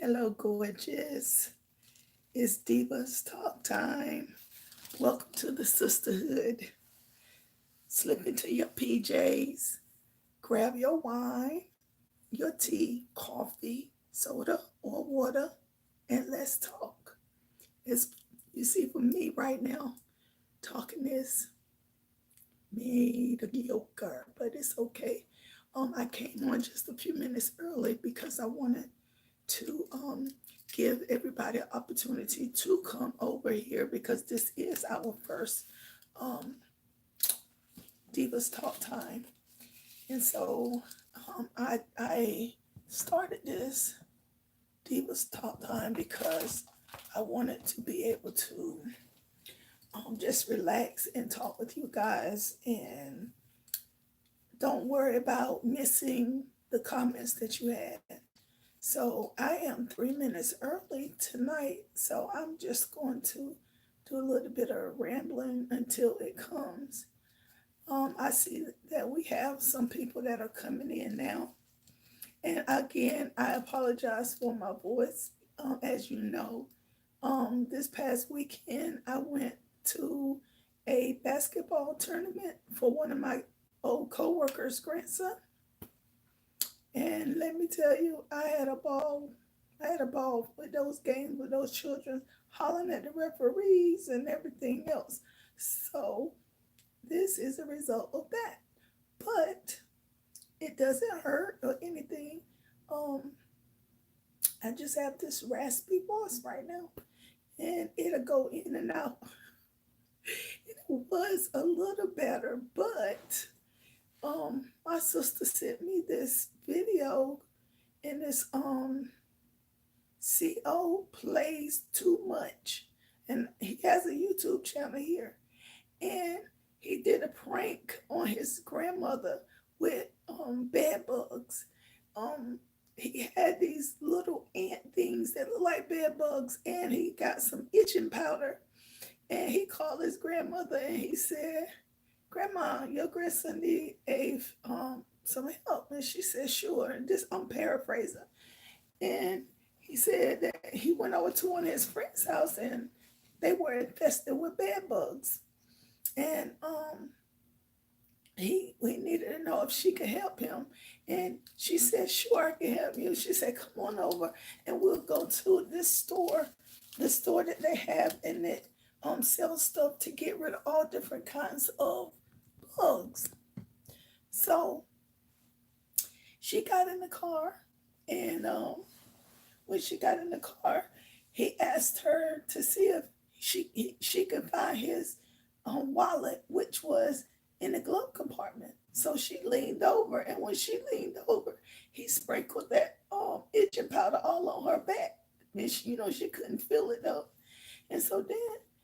Hello, gorgeous. It's Diva's Talk Time. Welcome to the sisterhood. Slip into your PJs, grab your wine, your tea, coffee, soda, or water, and let's talk. It's you see for me right now, talking is mediocre, but it's okay. I came on just a few minutes early because I wanted to give everybody an opportunity to come over here because this is our first um, Divas Talk Time. And so I started this Divas Talk Time because I wanted to be able to just relax and talk with you guys and don't worry about missing the comments that you had. So I am 3 minutes early tonight. So I'm just going to do a little bit of rambling until it comes. I see that we have some people that are coming in now. And again, I apologize for my voice. As you know, this past weekend I went to a basketball tournament for one of my old co-workers' grandson. And let me tell you, I had a ball. I had a ball with those games with those children hollering at the referees and everything else. So this is a result of that. But it doesn't hurt or anything. Um, I just have this raspy voice right now. And it'll go in and out. It was a little better, but my sister sent me this video and this CO plays too much. And he has a YouTube channel here. And he did a prank on his grandmother with bed bugs. He had these little ant things that look like bed bugs, and he got some itching powder. And he called his grandmother and he said, Grandma, your grandson need a some help. And she said, sure. And this I'm paraphrasing. And he said that he went over to one of his friend's house and they were infested with bed bugs. And we needed to know if she could help him. And she said, sure, I can help you. She said, come on over and we'll go to this store, the store that they have and it sells stuff to get rid of all different kinds of bugs. So she got in the car, and when she got in the car, he asked her to see if she could find his wallet, which was in the glove compartment. So she leaned over, and when she leaned over, he sprinkled that itching powder all on her back. And she couldn't feel it though. And so then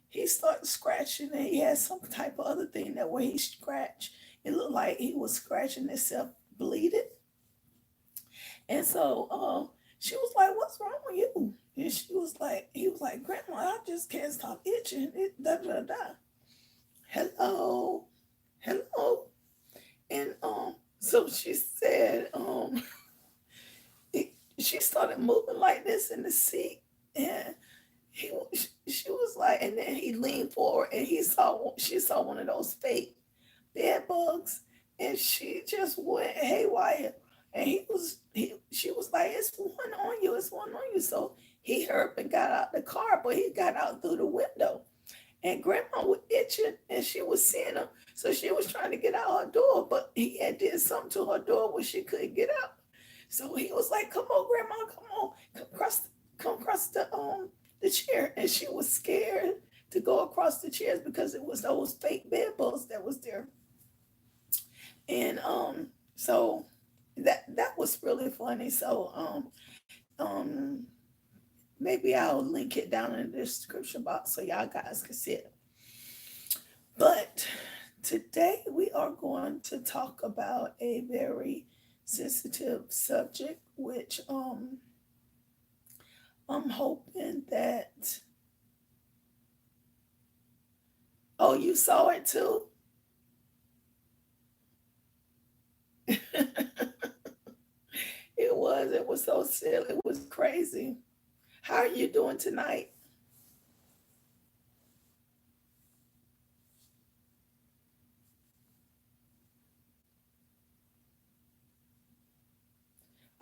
he started scratching, and he had some type of other thing that where he scratched, it looked like he was scratching himself, bleeding. And so she was like, "What's wrong with you?" And he was like, "Grandma, I just can't stop itching. It da da da." Hello, hello, and so she said, she started moving like this in the seat, and she was like, and then he leaned forward and she saw one of those fake bed bugs, and she just went haywire. And she was like, it's one on you, it's one on you. So he hurried and got out the car, but he got out through the window. And grandma was itching and she was seeing him. So she was trying to get out her door, but he had did something to her door where she couldn't get out. So he was like, come on, grandma, come on, come across the chair. And she was scared to go across the chairs because it was those fake bed bugs that was there. And so that was really funny. So maybe I'll link it down in the description box so y'all guys can see it. But today we are going to talk about a very sensitive subject, which I'm hoping that. Oh, you saw it too? It was so silly. It was crazy. How are you doing tonight?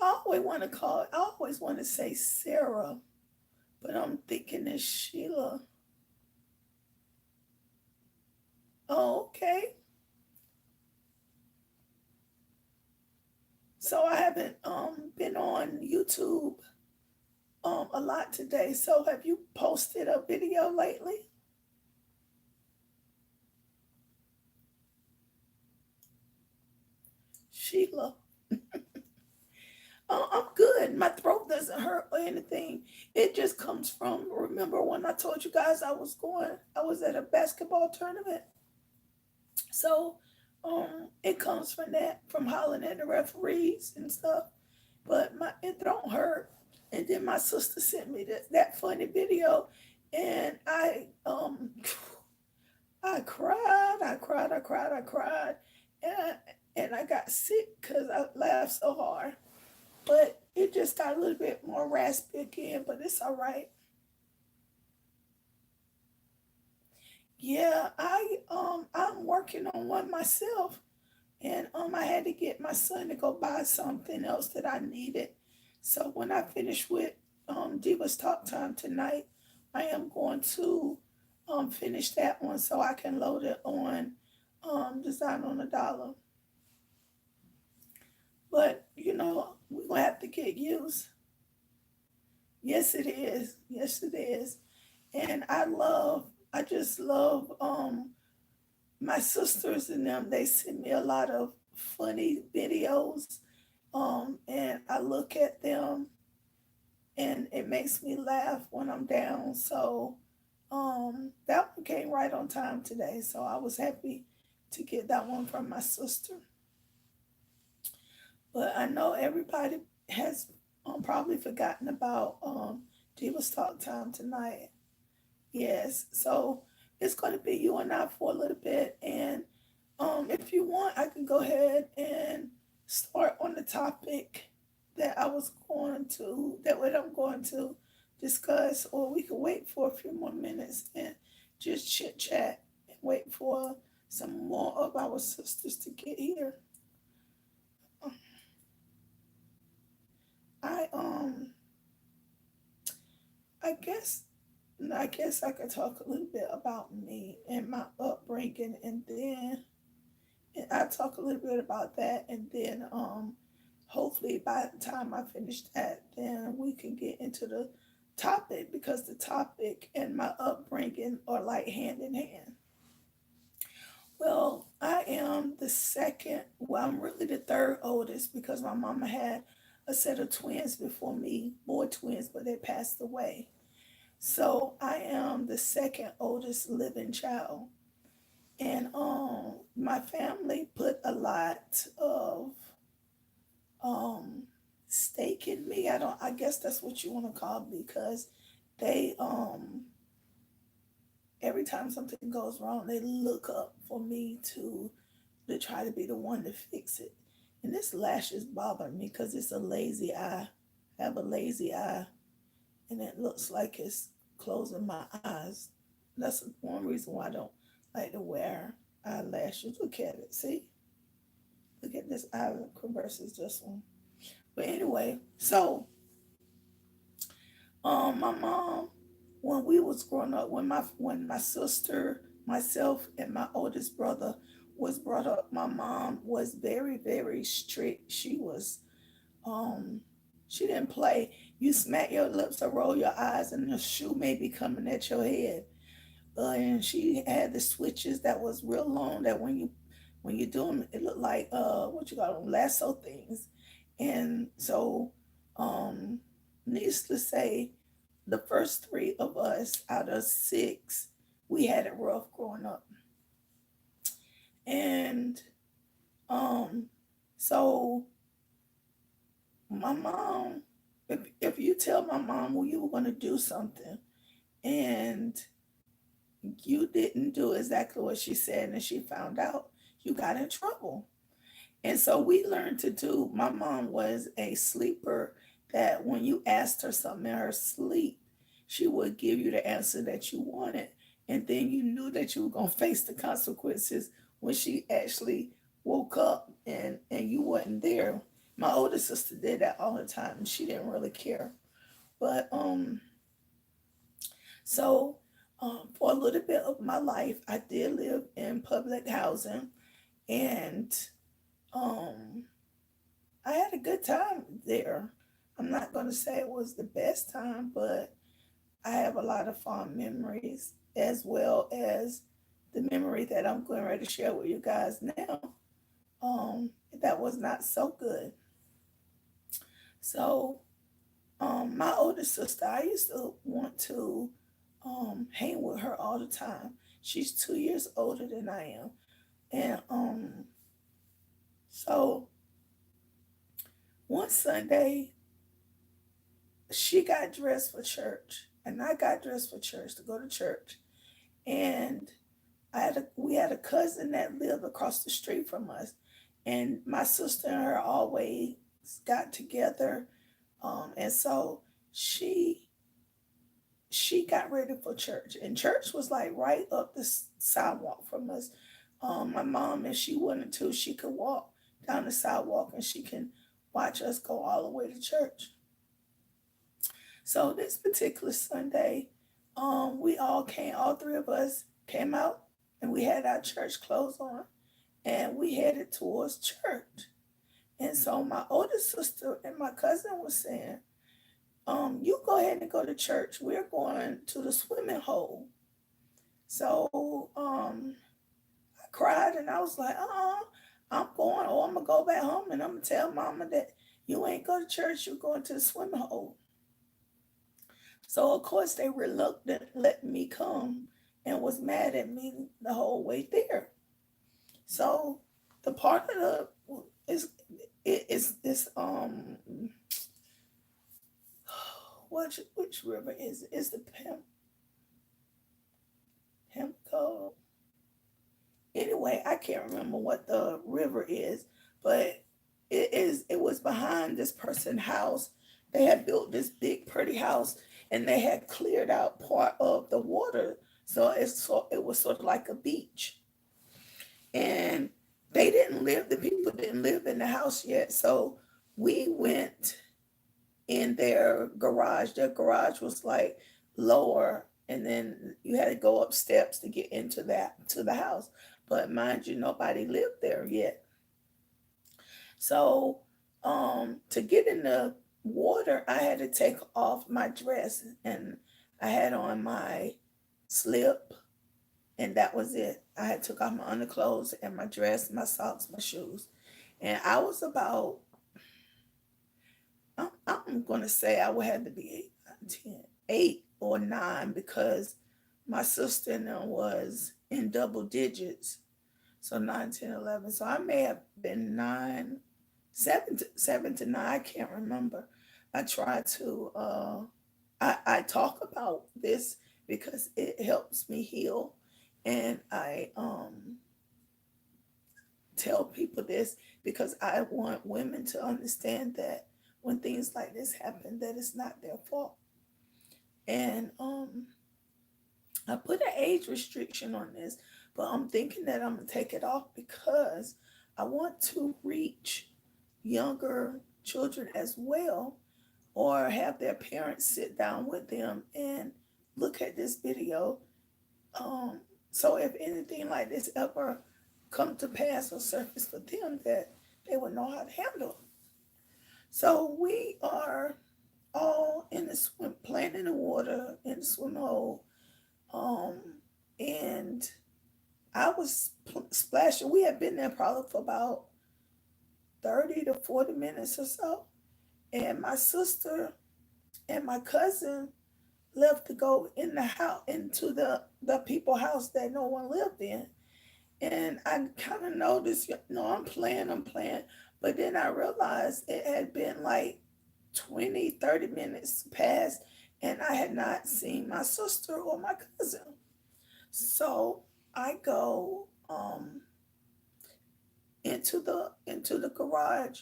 I always want to call, I always want to say Sarah, but I'm thinking it's Sheila. Oh, okay. So I haven't been on YouTube a lot today. So have you posted a video lately? Sheila. I'm good. My throat doesn't hurt or anything. It just comes from, remember when I told you guys I was at a basketball tournament. So it comes from that, from hollering at the referees and stuff. But my it don't hurt. And then my sister sent me that funny video, and I cried, I cried, and I got sick because I laughed so hard. But it just got a little bit more raspy again, but it's all right. Yeah, I'm working on one myself, and I had to get my son to go buy something else that I needed. So when I finish with Diva's Talk Time tonight, I am going to finish that one so I can load it on Design on a Dollar. But we're gonna have to get used. Yes, it is. Yes, it is. And I just love my sisters and them. They send me a lot of funny videos, and I look at them, and it makes me laugh when I'm down. So that one came right on time today. So I was happy to get that one from my sister. But I know everybody has probably forgotten about Diva's Talk Time tonight. Yes, so it's going to be you and I for a little bit. And if you want, I can go ahead and start on the topic that what I'm going to discuss, or we can wait for a few more minutes and just chit chat and wait for some more of our sisters to get here. I I guess I guess I could talk a little bit about me and my upbringing, and then I talk a little bit about that, and then hopefully by the time I finish that, then we can get into the topic, because the topic and my upbringing are like hand in hand. Well, I am the second. Well, I'm really the third oldest because my mama had a set of twins before me, boy twins, but they passed away. So I am the second oldest living child. And my family put a lot of um stake in me. I guess that's what you want to call it, because they every time something goes wrong, they look up for me to try to be the one to fix it. And this lash is bothering me because it's a lazy eye. I have a lazy eye, and it looks like it's closing my eyes. That's one reason why I don't like to wear eyelashes. Look at it. See? Look at this eye versus this one. But anyway, so my mom, when we was growing up, when my sister, myself, and my oldest brother was brought up, my mom was very, very strict. Um she didn't play. You smack your lips or roll your eyes, and the shoe may be coming at your head. And she had the switches that was real long, that when you do them, it looked like what you call them, lasso things. And so, um, needless to say, the first three of us out of six, we had it rough growing up. And um, so my mom, if you tell my mom when you were going to do something and you didn't do exactly what she said and she found out, you got in trouble. And so we learned to do, my mom was a sleeper that when you asked her something in her sleep, she would give you the answer that you wanted. And then you knew that you were going to face the consequences when she actually woke up and you wasn't there. My older sister did that all the time, and she didn't really care. But so for a little bit of my life, I did live in public housing, and um, I had a good time there. I'm not going to say it was the best time, but I have a lot of fond memories as well as the memory that I'm going ready to share with you guys now. That was not so good. So, my older sister, I used to want to hang with her all the time. She's 2 years older than I am. And so one Sunday, she got dressed for church, and I got dressed for church to go to church. And we had a cousin that lived across the street from us, and my sister and her always got together, and so she she got ready for church, and church was like right up the sidewalk from us. My mom, if she wanted to, she could walk down the sidewalk, and she can watch us go all the way to church. So this particular Sunday, all three of us came out, and we had our church clothes on, and we headed towards church. And so my older sister and my cousin was saying, you go ahead and go to church. We're going to the swimming hole. So I cried, and I was like, I'm going, or I'm gonna go back home, and I'm gonna tell mama that you ain't go to church, you're going to the swimming hole. So of course they reluctant letting me come and was mad at me the whole way there. So the part of the is is which river is the Pimco? Anyway, I can't remember what the river is, but it was behind this person's house. They had built this big pretty house, and they had cleared out part of the water, so it was sort of like a beach. And the people didn't live in the house yet. So we went in their garage. Their garage was like lower, and then you had to go up steps to get into that to the house. But mind you, nobody lived there yet. So to get in the water, I had to take off my dress, and I had on my slip, and that was it. I had took off my underclothes and my dress, my socks, my shoes, and I was about. I'm gonna say I would have to be 8 or 9, because my sister and them was in double digits, so 9, 10, 11. So I may have been 9, 7 to 9. I can't remember. I try to. I talk about this because it helps me heal, and I tell people this because I want women to understand that when things like this happen, that it's not their fault. And I put an age restriction on this, but I'm thinking that I'm gonna take it off because I want to reach younger children as well, or have their parents sit down with them and look at this video. Um, so if anything like this ever come to pass or surface for them, that they would know how to handle it. So we are all in the swim, playing in the water in the swim hole, um, and I was splashing. We had been there probably for about 30 to 40 minutes or so, and my sister and my cousin left to go in the house into the people house that no one lived in. And I kind of noticed, I'm playing. But then I realized it had been like 20, 30 minutes past, and I had not seen my sister or my cousin. So I go into the garage,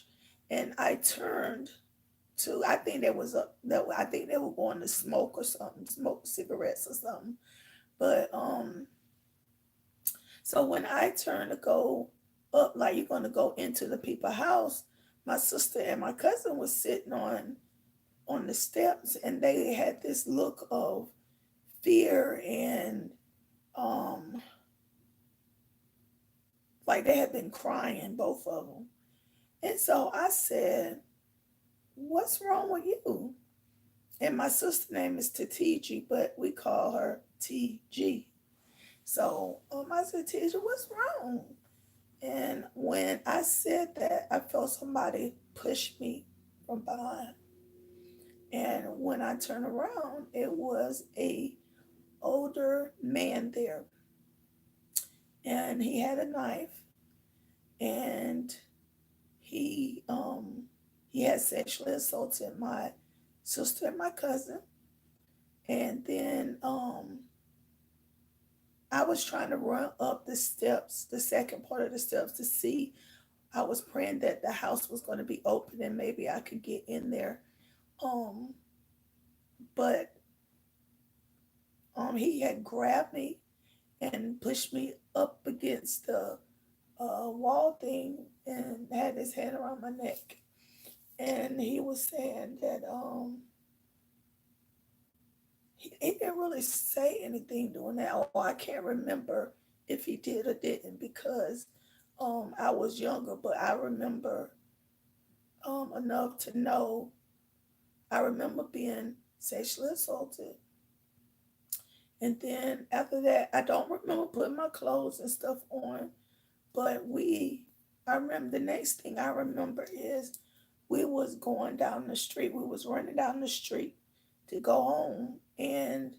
and I turned too. I think there was I think they were going to smoke or something, smoke cigarettes or something. But so when I turned to go up, like you're gonna go into the people's house, my sister and my cousin was sitting on the steps, and they had this look of fear and um like they had been crying, both of them. And so I said, "What's wrong with you?" And my sister's name is Tatiji, but we call her TG. So I said, "Tatiji, what's wrong?" And when I said that, I felt somebody push me from behind. And when I turned around, it was a older man there, and he had a knife, and he um he had sexually assaulted my sister and my cousin. And then I was trying to run up the steps, the second part of the steps, to see. I was praying that the house was going to be open and maybe I could get in there. Um, but he had grabbed me and pushed me up against the wall thing and had his hand around my neck. And he was saying that he didn't really say anything during that. Or I can't remember if he did or didn't because I was younger, but I remember enough to know. I remember being sexually assaulted. And then after that, I don't remember putting my clothes and stuff on, but I remember the next thing I remember is we was going down the street. We was running down the street to go home. And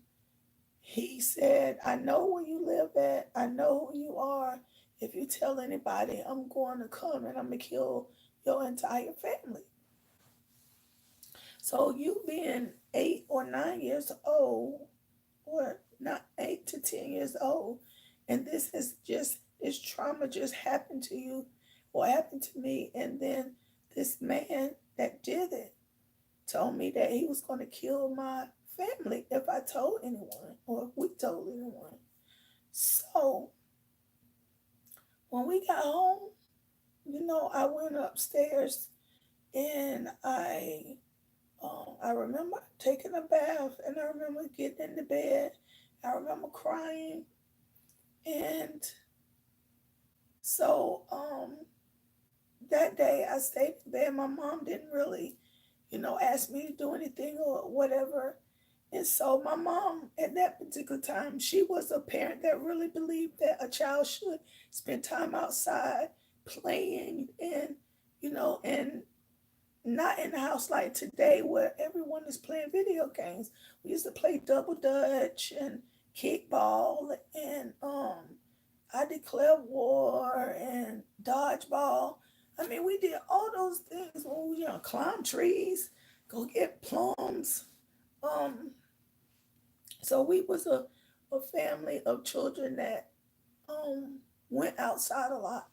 he said, "I know where you live at. I know who you are. If you tell anybody, I'm going to come and I'm going to kill your entire family." So you being 8 or 9 years old, or not 8 to 10 years old, and this trauma just happened to you or happened to me, and then this man that did it told me that he was going to kill my family if I told anyone or if we told anyone. So when we got home, I went upstairs and I remember taking a bath, and I remember getting in the bed. I remember crying. And so that day I stayed in bed. My mom didn't really, ask me to do anything or whatever. And so my mom at that particular time, she was a parent that really believed that a child should spend time outside playing and not in the house like today where everyone is playing video games. We used to play double dutch and kickball and I declare war and dodgeball. I mean, we did all those things when we were young. Climb trees, go get plums. Um, so we was a family of children that um went outside a lot.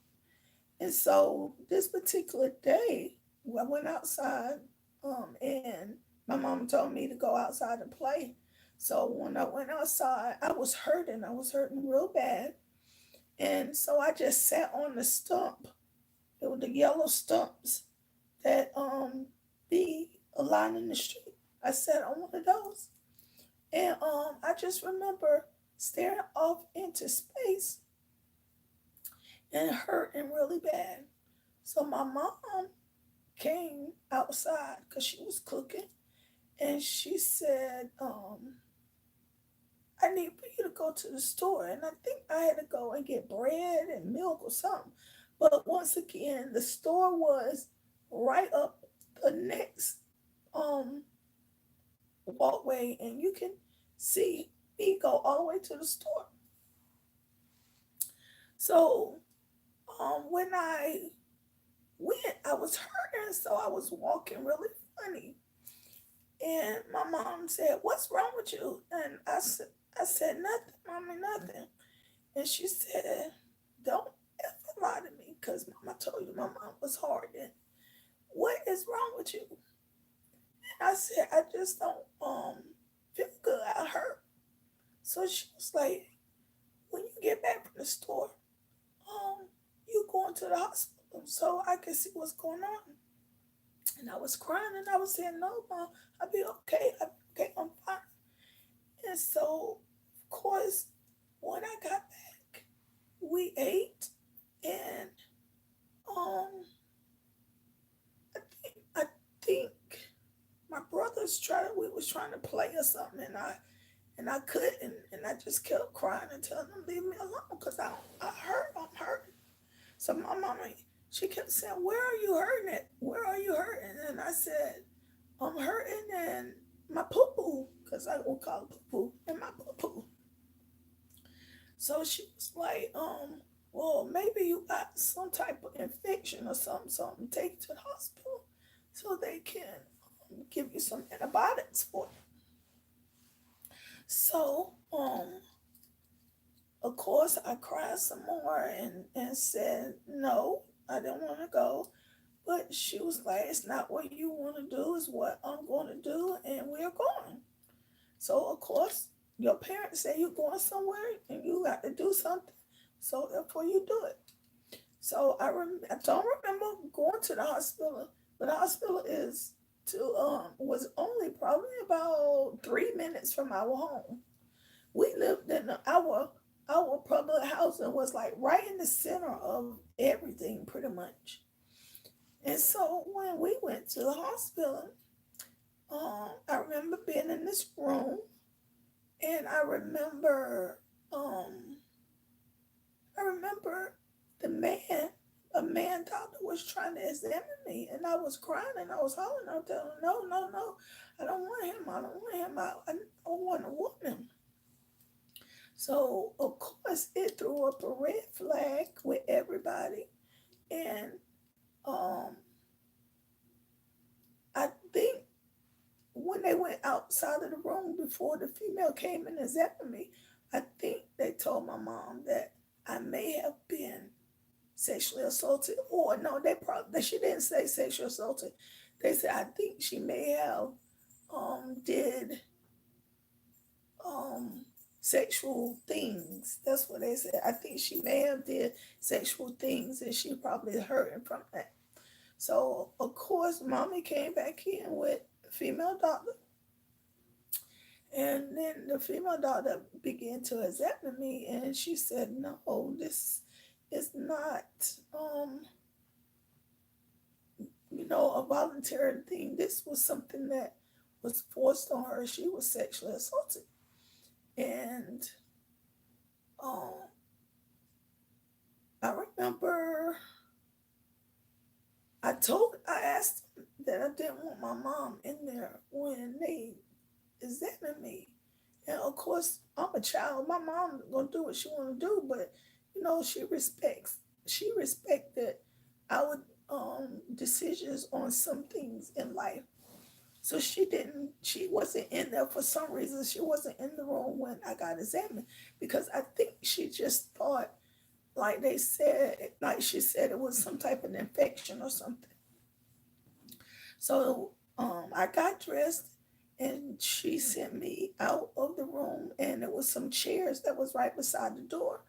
And so this particular day, I went outside, and my mom told me to go outside and play. So when I went outside, I was hurting. I was hurting real bad. And so I just sat on the stump. It was the yellow stumps that be lining the street. I sat on one of those. And I just remember staring off into space and hurting really bad. So my mom came outside because she was cooking, and she said, "I need for you to go to the store." And I think I had to go and get bread and milk or something. But once again, the store was right up the next um walkway, and you can see me go all the way to the store. So when I went, I was hurting, so I was walking really funny. And my mom said, "What's wrong with you?" And I said, "Nothing, mommy, nothing." And she said, "Don't ever lie to me, because mama told you my mom was hard. And what is wrong with you?" And I said, I just don't feel good. I hurt. So she was like, when you get back from the store, you going to the hospital so I can see what's going on. And I was crying and I was saying, no, mom, I'll be okay. I'll be okay. I'm fine. And so, of course, when I got back, we ate and um I think my brothers tried we was trying to play or something and I couldn't and I just kept crying and telling them leave me alone because I hurt, I'm hurting. So my mama, she kept saying, where are you hurting at? Where are you hurting? And I said, I'm hurting in my poo-poo, because I will call it poo-poo, in my poo-poo. So she was like, well, maybe you got some type of infection or something. Take it to the hospital so they can give you some antibiotics for it. So, of course, I cried some more and said, no, I didn't want to go. But she was like, it's not what you want to do, it's what I'm going to do, and we're going. So, of course, your parents say you're going somewhere and you got to do something. So, therefore, you do it. So, I don't remember going to the hospital, but the hospital was only probably about 3 minutes from our home. We lived in our public housing was like right in the center of everything, pretty much. And so when we went to the hospital, I remember being in this room, and um, I remember the man, a man doctor was trying to examine me, and I was crying and I was hollering. I was telling him, no, no, no, I don't want him. I don't want him. I want a woman. So of course it threw up a red flag with everybody, and um, I think when they went outside of the room before the female came and examined me, I think they told my mom that I may have been sexually assaulted, or no, she didn't say sexually assaulted. They said I think she may have did um sexual things. That's what they said. I think she may have did sexual things, and she probably hurting from that. So of course, mommy came back in with a female doctor, and then the female doctor began to examine me, and she said, "No, this is not, um, a voluntary thing. This was something that was forced on her. She was sexually assaulted." And um, I remember I asked them that I didn't want my mom in there when they examined me. And of course, I'm a child. My mom gonna do what she want to do, but she respected our decisions on some things in life. So she wasn't in there for some reason. She wasn't in the room when I got examined because I think she just thought, like she said, it was some type of infection or something. So I got dressed and she sent me out of the room, and there was some chairs that was right beside the door.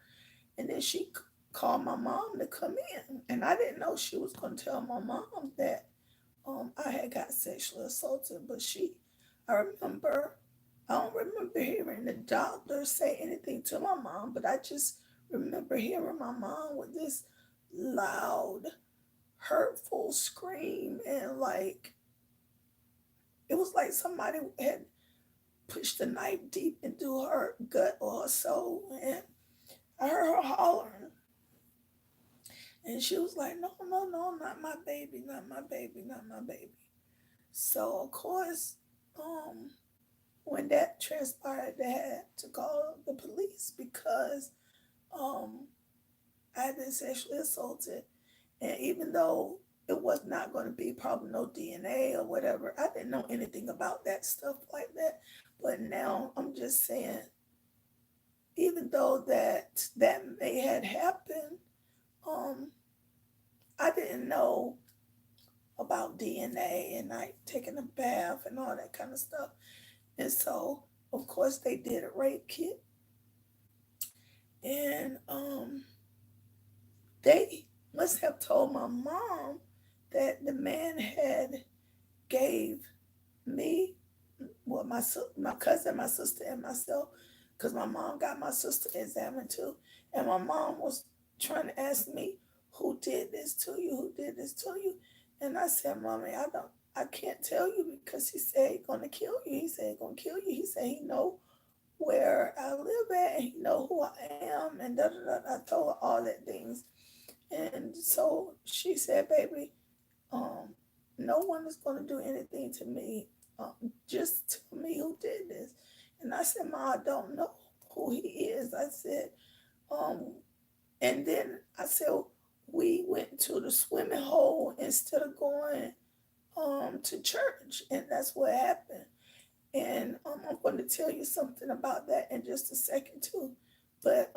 And then she called my mom to come in, and I didn't know she was going to tell my mom that I had got sexually assaulted. But I remember, I don't remember hearing the doctor say anything to my mom, but I just remember hearing my mom with this loud, hurtful scream, and like it was like somebody had pushed a knife deep into her gut or her soul, and I heard her hollering, and she was like, "No, no, no, not my baby, not my baby, not my baby." So of course, um, when that transpired, they had to call the police because um, I had been sexually assaulted, and even though it was not going to be probably no DNA or whatever, I didn't know anything about that stuff like that. But now I'm just saying, even though that may had happened, um, I didn't know about DNA and like taking a bath and all that kind of stuff. And so, of course, they did a rape kit, and they must have told my mom that the man had gave me, well, my cousin, my sister, and myself, because my mom got my sister examined too, and my mom was trying to ask me who did this to you, who did this to you, and I said, Mommy, I can't tell you because he said he's gonna kill you. He said he's gonna kill you. He said he know where I live at, and he know who I am, and da da da. I told her all that things, and so she said, Baby, um, no one is going to do anything to me. Just tell me who did this. And I said, Ma, I don't know who he is. I said, um, and then I said, we went to the swimming hole instead of going to church. And that's what happened. And I'm going to tell you something about that in just a second, too. But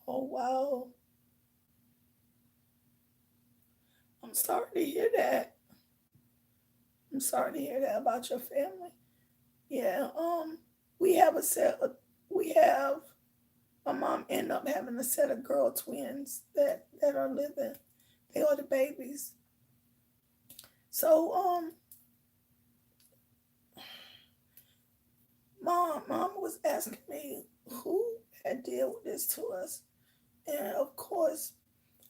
oh, wow. I'm sorry to hear that. I'm sorry to hear that about your family. Yeah, we have a set of, we have, my mom ended up having a set of girl twins that are living. They are the babies. So, mom was asking me who had dealt with this to us. And of course,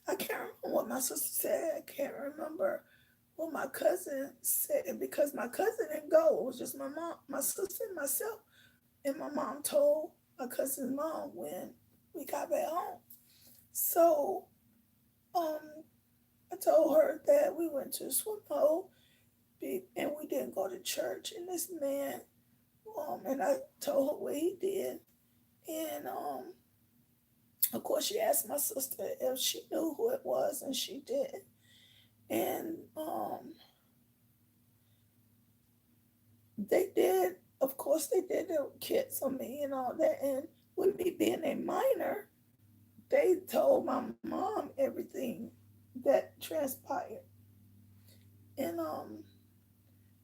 I can't remember what my sister said. I can't remember what my cousin said because my cousin didn't go. It was just my mom, my sister, and myself. And my mom told my cousin's mom when we got back home. So um, I told her that we went to the swim hole and we didn't go to church. And this man, and I told her what he did. And of course, she asked my sister if she knew who it was, and she did. And they did, of course, they did the kits on me and all that. And with me being a minor, they told my mom everything that transpired. And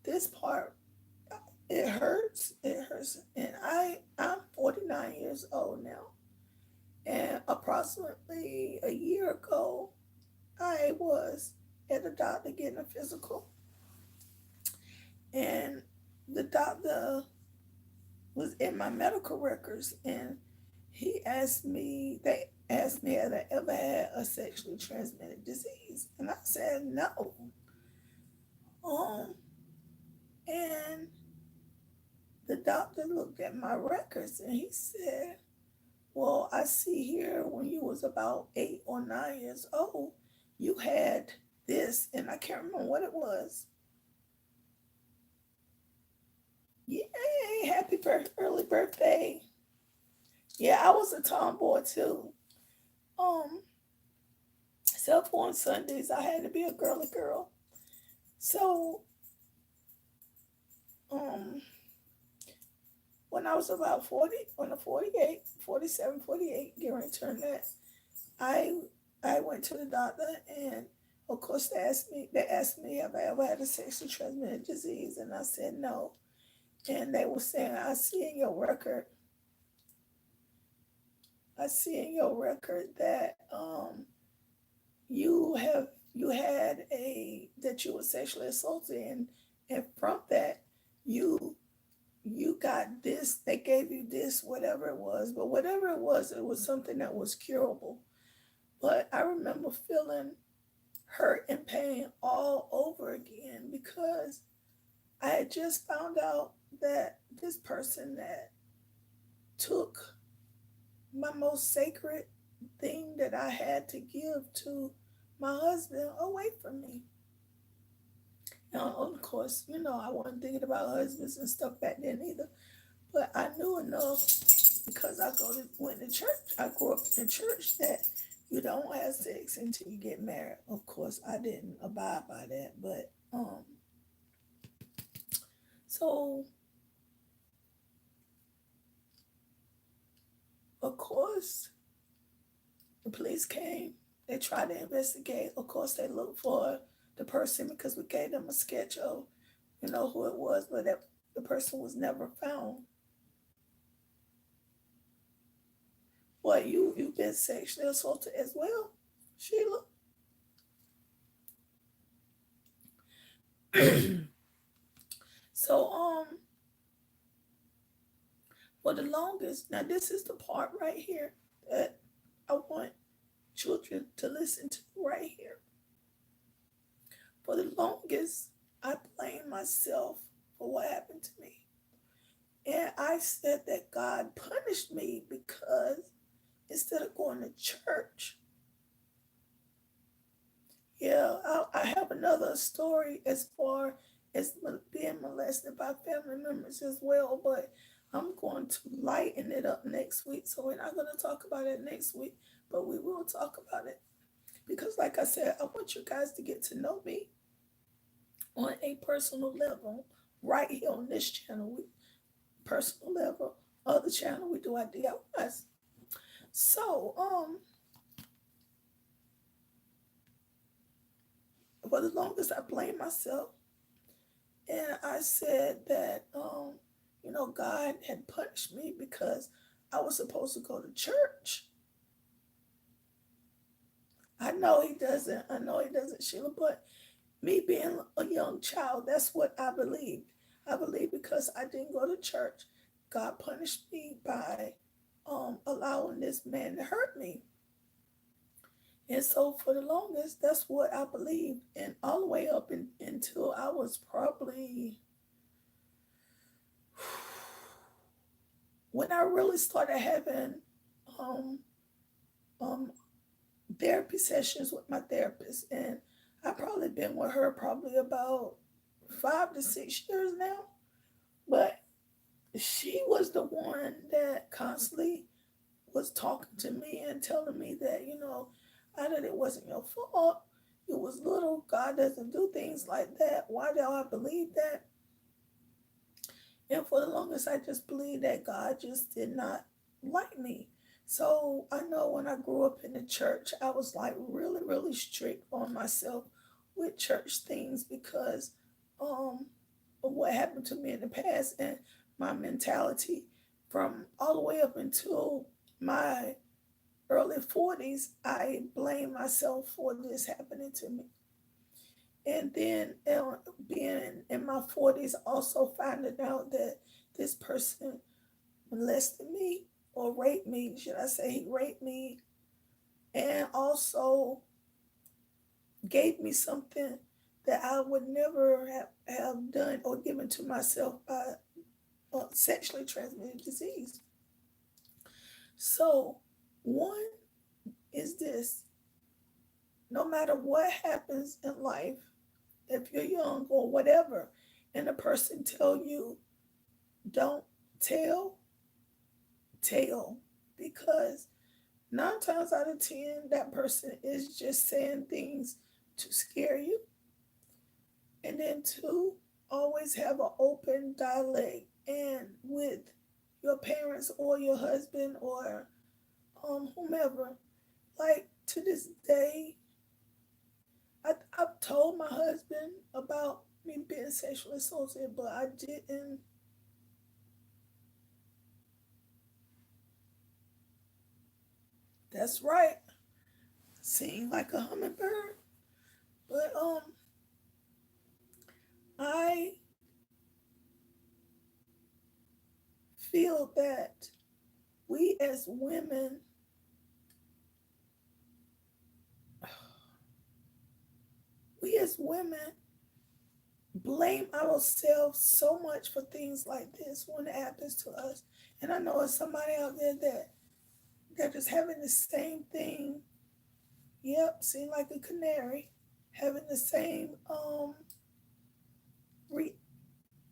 this part, it hurts. It hurts. And I'm 49 years old now. And approximately a year ago, I was at the doctor getting a physical. And the doctor was in my medical records, and they asked me had I ever had a sexually transmitted disease. And I said no. Um, and the doctor looked at my records and he said, well, I see here when you was about 8 or 9 years old, you had this, and I can't remember what it was. Yay, early birthday. Yeah, I was a tomboy too. Um, except for on Sundays, I had to be a girly girl. So, um, when I was about 40, when I 48, 47, 48, getting ready to turn that, I I went to the doctor and of course they asked me have I ever had a sexually transmitted disease, and I said no. And they were saying, I see in your record that you had a that you were sexually assaulted, and from that you got this, they gave you this, whatever it was, but whatever it was something that was curable. But I remember feeling hurt and pain all over again because I had just found out that this person that took my most sacred thing that I had to give to my husband away from me. Now, of course, I wasn't thinking about husbands and stuff back then either, but I knew enough because went to church. I grew up in church that You don't have sex until you get married. Of course, I didn't abide by that, but so of course the police came. They tried to investigate. Of course, they looked for the person because we gave them a sketch of, who it was, but the person was never found. What, you've been sexually assaulted as well, Sheila? So for the longest, now this is the part right here that I want children to listen to right here. For the longest, I blamed myself for what happened to me. And I said that God punished me because instead of going to church, yeah, I have another story as far as being molested by family members as well, but I'm going to lighten it up next week. So we're not going to talk about it next week, but we will talk about it. Because, like I said, I want you guys to get to know me on a personal level right here on this channel. Personal level. Other channel, we do our DIYs. So, for the longest, I blamed myself. And I said that, God had punished me because I was supposed to go to church. I know he doesn't. I know he doesn't, Sheila, but me being a young child, that's what I believed. I believe because I didn't go to church, God punished me by allowing this man to hurt me. And so for the longest, that's what I believed. And all the way up until I was probably, when I really started having um, um, therapy sessions with my therapist. And I've probably been with her probably about 5 to 6 years now. But she was the one that constantly was talking to me and telling me that, that it wasn't your fault. You was little. God doesn't do things like that. Why do I believe that? And for the longest, I just believed that God just did not like me. So I know when I grew up in the church, I was like really, really strict on myself with church things because of what happened to me in the past and my mentality from all the way up until my early 40s. I blame myself for this happening to me. And then being in my 40s, also finding out that this person molested me or raped me, should I say, he raped me, and also gave me something that I would never have done or given to myself by sexually transmitted disease. So, one is this: no matter what happens in life, if you're young or whatever, and a person tell you, don't tell, tell, because 9 times out of 10, that person is just saying things to scare you. And then two, always have an open dialogue and with your parents or your husband or whomever. Like to this day, I've told my husband about me being sexually assaulted, but I didn't. That's right. Sing like a hummingbird. But I feel that we as women, we as women blame ourselves so much for things like this when it happens to us. And I know there's somebody out there that they're just having the same thing. Yep, seem like a canary, having the same re-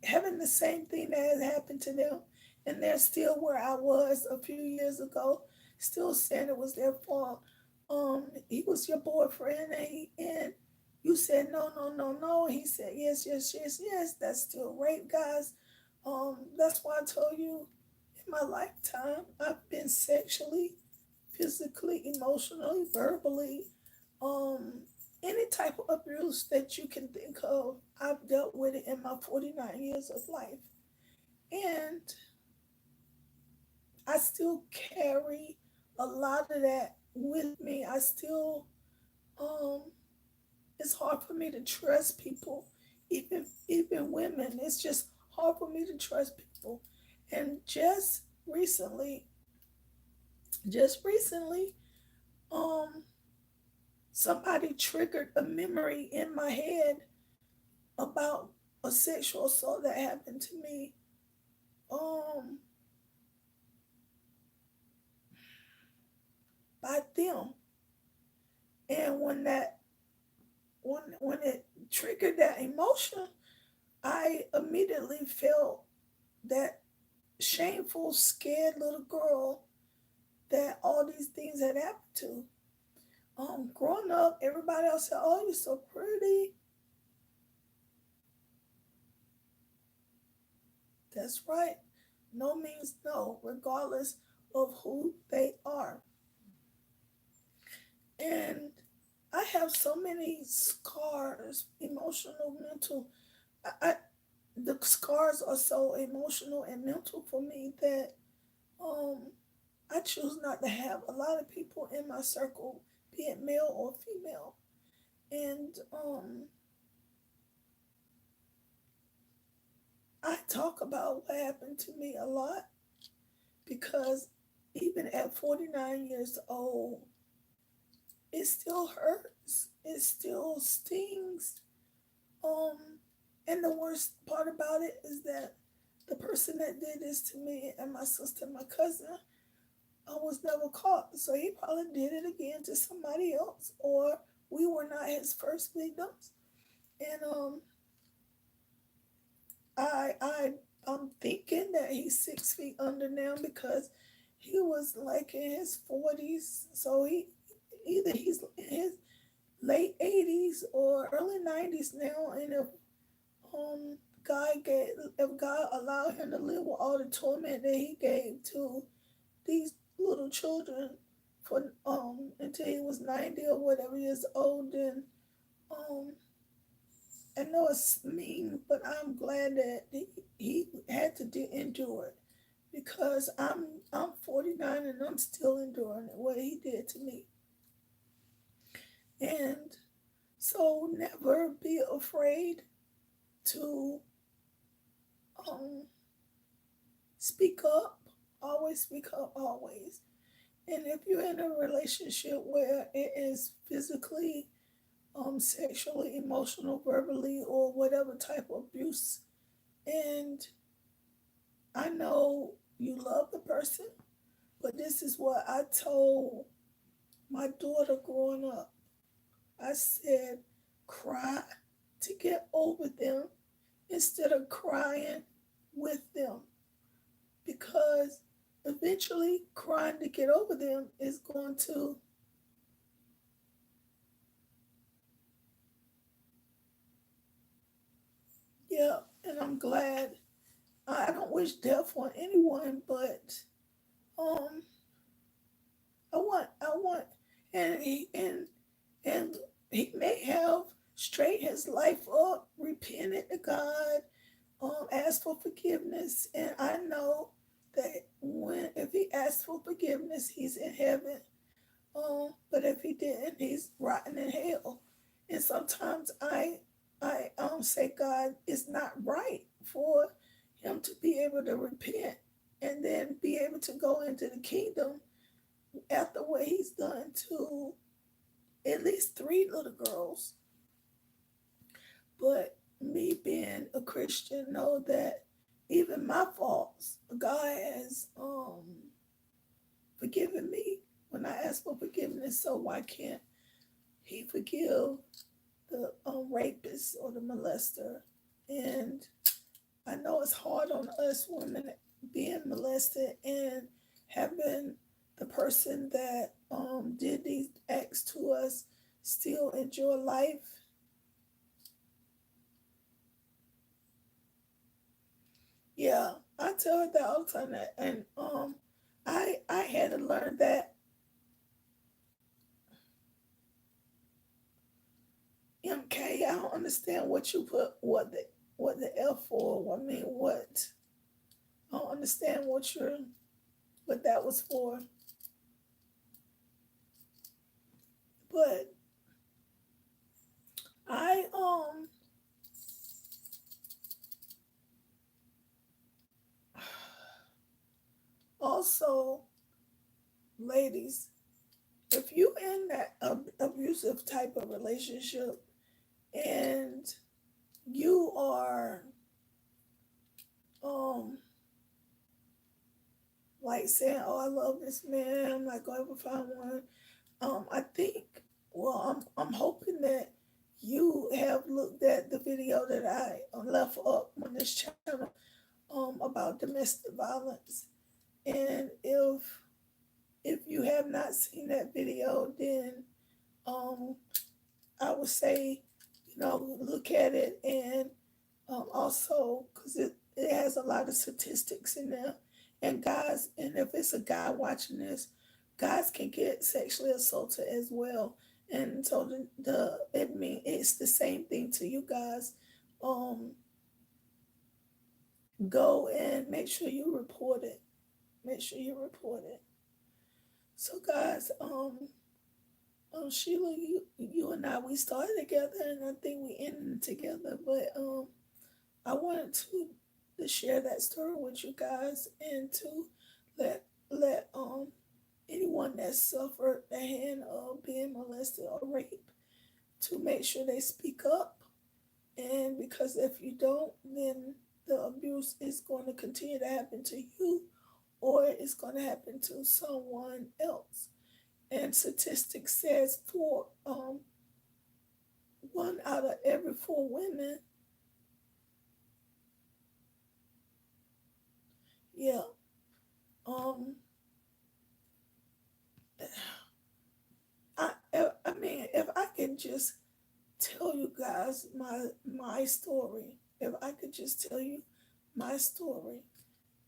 having the same thing that has happened to them, and they're still where I was a few years ago, still saying it was their fault. he was your boyfriend, and you said no, no, no, no. He said yes, yes, yes, yes. That's still rape, guys. That's why I told you in my lifetime I've been sexually, physically, emotionally, verbally, um, any type of abuse that you can think of. I've dealt with it in my 49 years of life, and I still carry a lot of that with me. I still um it's hard for me to trust people, even women. It's just hard for me to trust people. And just recently, um, somebody triggered a memory in my head about a sexual assault that happened to me. Um, by them. And when it triggered that emotion, I immediately felt that shameful, scared little girl that all these things had happened to. Growing up, everybody else said, "Oh, you're so pretty." That's right. No means no, regardless of who they are. And I have so many scars, emotional, mental. I the scars are so emotional and mental for me that um I choose not to have a lot of people in my circle, be it male or female. And I talk about what happened to me a lot because even at 49 years old, it still hurts. It still stings. Um, and the worst part about it is that the person that did this to me and my sister, my cousin, I was never caught. So he probably did it again to somebody else, or we were not his first victims. And I I'm thinking that he's 6 feet under now because he was like in his 40s. So he's in his late 80s or early 90s now. And um if God allowed him to live with all the torment that he gave to these little children for until he was 90 or whatever years old, then um I know it's mean, but I'm glad that he had to endure it because I'm 49 and I'm still enduring what he did to me. And so never be afraid to um, speak up. Always speak up, always. And if you're in a relationship where it is physically, sexually, emotional, verbally, or whatever type of abuse, and I know you love the person, but this is what I told my daughter growing up. I said, cry to get over them instead of crying with them because eventually crying to get over them is going to, yeah, and I'm glad. I don't wish death on anyone, but um, I want, and he may have straightened his life up, repented to God, asked for forgiveness, and I know that when if he asks for forgiveness, he's in heaven. But if he didn't, he's rotten in hell. And sometimes I say God is not right for him to be able to repent and then be able to go into the kingdom after what he's done to at least three little girls. But me being a Christian, know that even my faults, God has forgiven me when I ask for forgiveness. So why can't He forgive the rapist or the molester? And I know it's hard on us women being molested and having the person that did these acts to us still enjoy life. Yeah, I tell her that all the time, and I had to learn that MK. I don't understand what you put what the F for. I mean, what I don't understand what that was for. But I also, ladies, if you in that abusive type of relationship and you are um like saying, "Oh, I love this man. I'm not going to ever find one." I think, well, I'm hoping that you have looked at the video that I left up on this channel about domestic violence, and if you have not seen that video, then um I would say, look at it, and also because it has a lot of statistics in there. And guys, and if it's a guy watching this, guys can get sexually assaulted as well. And so it mean it's the same thing to you guys. Um, Go and make sure you report it. Make sure you report it. So guys, Sheila, you and I, we started together, and I think we ended together. But I wanted to share that story with you guys, and to let anyone that suffered the hand of being molested or raped to make sure they speak up. And because if you don't, then the abuse is going to continue to happen to you, or it's going to happen to someone else. And statistics says for 1 out of every 4 women, yeah, um, I mean, if I can just tell you guys my story, if I could just tell you my story,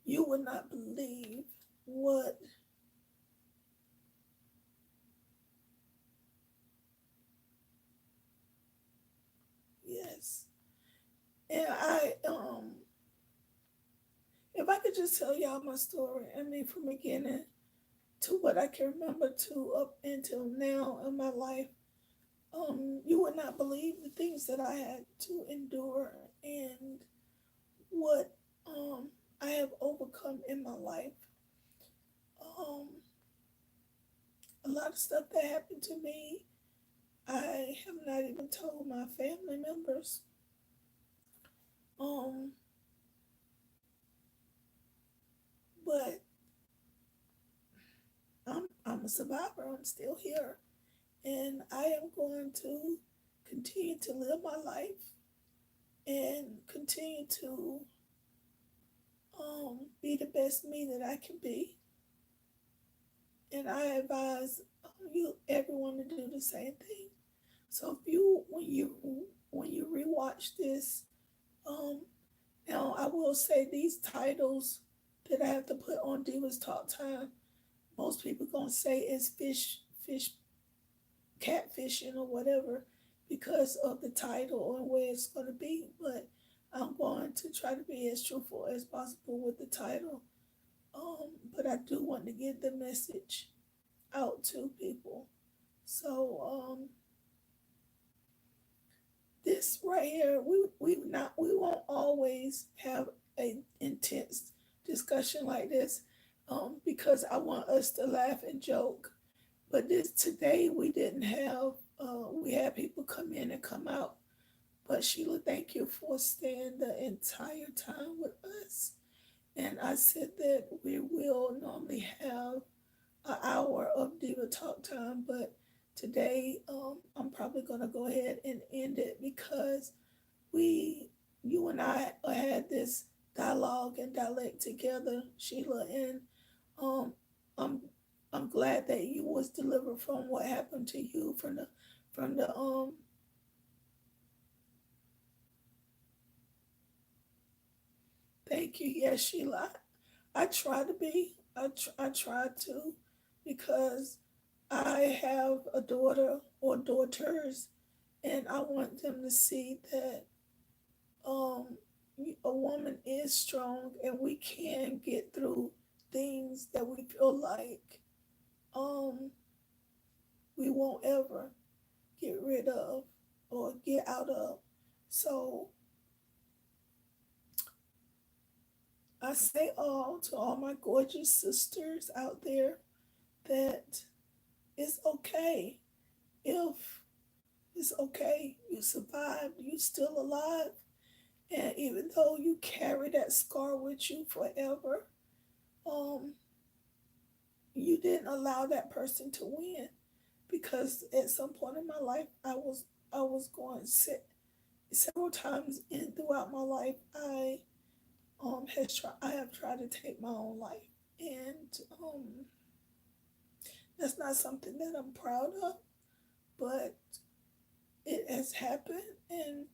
you would not believe what. Yes, and if I could just tell y'all my story, I mean, from beginning to what I can remember to up until now in my life, you would not believe the things that I had to endure, and what I have overcome in my life. Um, a lot of stuff that happened to me, I have not even told my family members. Um, but I'm a survivor. I'm still here, and I am going to continue to live my life and continue to be the best me that I can be. And I advise you everyone to do the same thing. So if you when you rewatch this, um, now I will say these titles that I have to put on Diva's Talk Time, most people gonna say is fish, catfishing or whatever because of the title and where it's gonna be. But I'm going to try to be as truthful as possible with the title. But I do want to get the message out to people. So this right here, we won't always have a intense discussion like this, because I want us to laugh and joke. But this today we didn't have. We had people come in and come out. But Sheila, thank you for staying the entire time with us. And I said that we will normally have an hour of Diva Talk Time, but today I'm probably going to go ahead and end it because you and I had this dialogue and dialect together, Sheila, and um, I'm I'm glad that you was delivered from what happened to you from the thank you. Yes, Sheila. I try to be. I try to because I have a daughter or daughters, and I want them to see that um, a woman is strong and we can get through things that we feel like um, we won't ever get rid of or get out of. So I say all to all my gorgeous sisters out there that it's okay if it's okay. You survived, you still alive. And even though you carry that scar with you forever, um, you didn't allow that person to win. Because at some point in my life, I was going sick several times in throughout my life. I have tried to take my own life, and that's not something that I'm proud of. But it has happened, and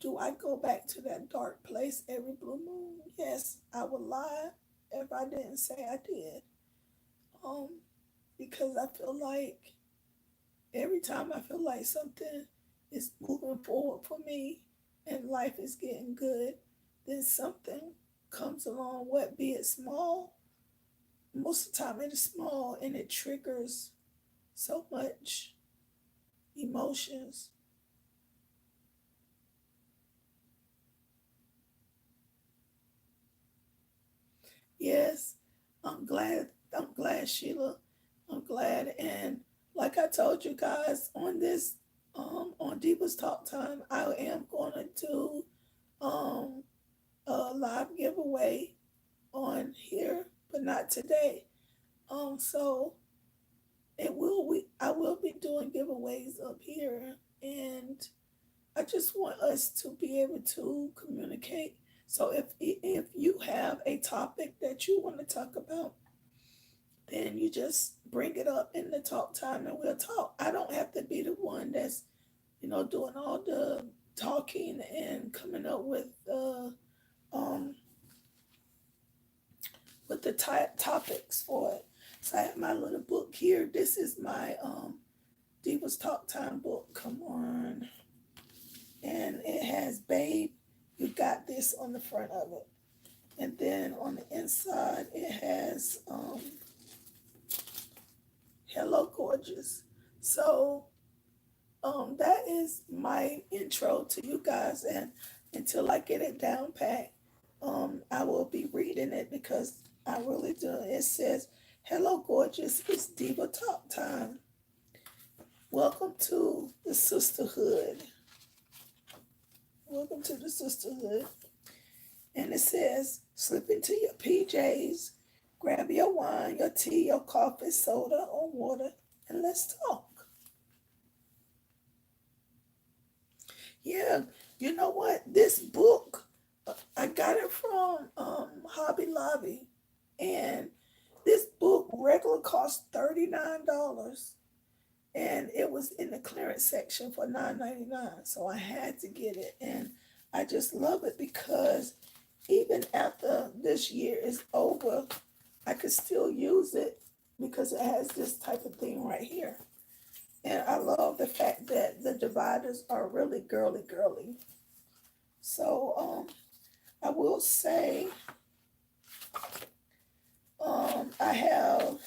do I go back to that dark place every blue moon? Yes, I would lie if I didn't say I did. Um, because I feel like every time I feel like something is moving forward for me and life is getting good, then something comes along, what be it small. Most of the time it is small and it triggers so much emotions. Yes, I'm glad, Sheila. I'm glad. And like I told you guys on this, on Diva's Talk Time, I am going to do um, a live giveaway on here, but not today. So I will be doing giveaways up here, and I just want us to be able to communicate. So if you have a topic that you want to talk about, then you just bring it up in the talk time and we'll talk. I don't have to be the one that's, doing all the talking and coming up um with the topics for it. So I have my little book here. This is my Diva's Talk Time book. Come on. And it has Babe, you got this on the front of it. And then on the inside it has Hello Gorgeous. So that is my intro to you guys, and until I get it down pat, I will be reading it because I really do. It says, "Hello, gorgeous. It's Diva Talk Time. Welcome to the sisterhood. Welcome to the sisterhood." And it says, "Slip into your PJs, grab your wine, your tea, your coffee, soda, or water, and let's talk." Yeah, you know what? This book, I got it from Hobby Lobby, and this book regular cost $39, and it was in the clearance section for $9.99. So I had to get it, and I just love it because even after this year is over, I could still use it because it has this type of thing right here. And I love the fact that the dividers are really girly girly. So I will say I have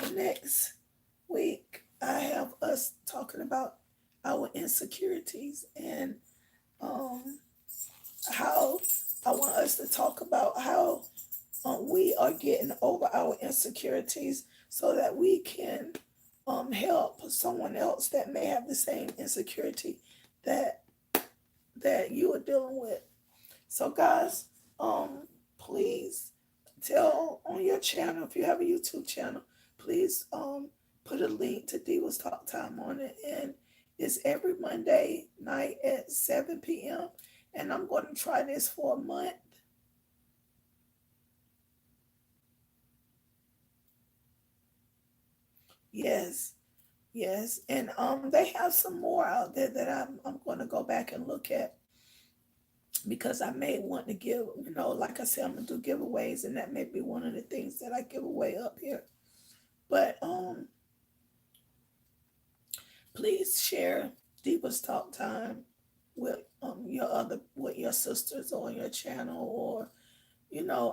the next week, I have us talking about our insecurities and um, how I want us to talk about how we are getting over our insecurities so that we can help someone else that may have the same insecurity that you are dealing with. So, guys, please tell on your channel if you have a YouTube channel. Please put a link to Diva's Talk Time on it, and it's every Monday night at 7 p.m. And I'm going to try this for a month. Yes, yes, and they have some more out there that I'm going to go back and look at because I may want to give, like I said, I'm gonna do giveaways, and that may be one of the things that I give away up here. But please share Divas Talk Time with with your sisters on your channel, or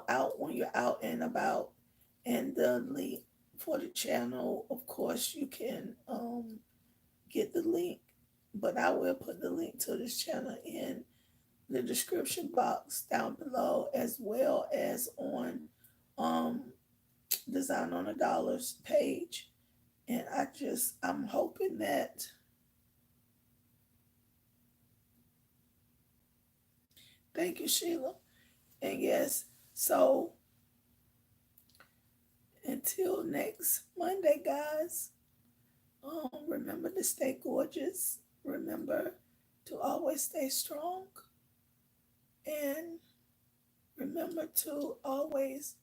out when you're out and about. And the link for the channel, of course, you can get the link, but I will put the link to this channel in the description box down below, as well as on um, Design on a Dollar's page. And I'm hoping that, thank you, Sheila. And yes, so until next Monday, guys, remember to stay gorgeous. Remember to always stay strong. And remember to always,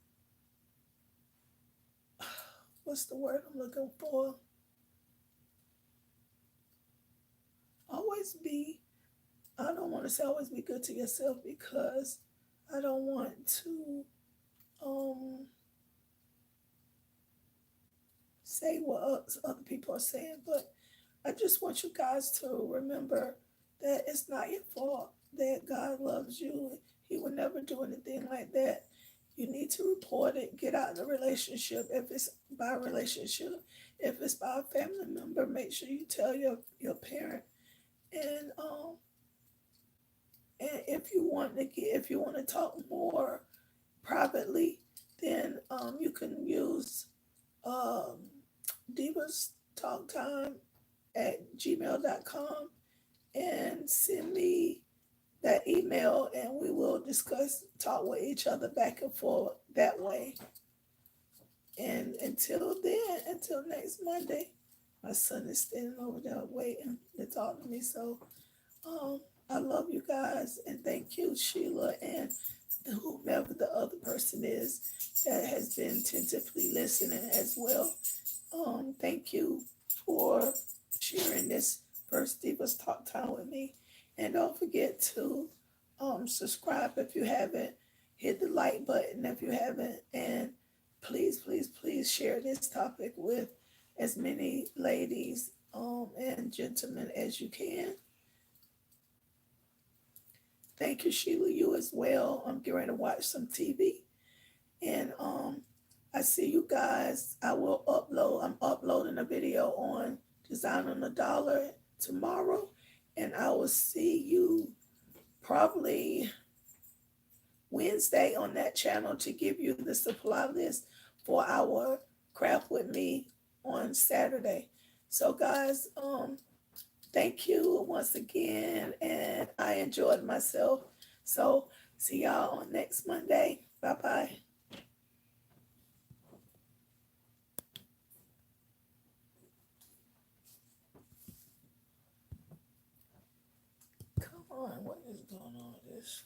what's the word I'm looking for? Always be, I don't want to say always be good to yourself, because I don't want to um, say what other people are saying, but I just want you guys to remember that it's not your fault, that God loves you. He would never do anything like that. You need to report it, get out of the relationship. If it's by a relationship, if it's by a family member, make sure you tell your parent. And if you want to talk more privately, then you can use um, Divas Talk Time at gmail.com and send me that email, and we will talk with each other back and forth that way. And until then, until next Monday, my son is standing over there waiting to talk to me. So I love you guys, and thank you, Sheila, and whomever the other person is that has been tentatively listening as well. Thank you for sharing this first Divas Talk Time with me. And don't forget to subscribe if you haven't. Hit the like button if you haven't. And please, please, please share this topic with as many ladies and gentlemen as you can. Thank you, Sheila. You as well. I'm getting ready to watch some TV. And I see you guys. I'm uploading a video on Design on a Dollar tomorrow. And I will see you probably Wednesday on that channel to give you the supply list for our craft with me on Saturday. So guys, thank you once again, and I enjoyed myself. So see y'all on next Monday. Bye-bye. Come on, what is going on with this?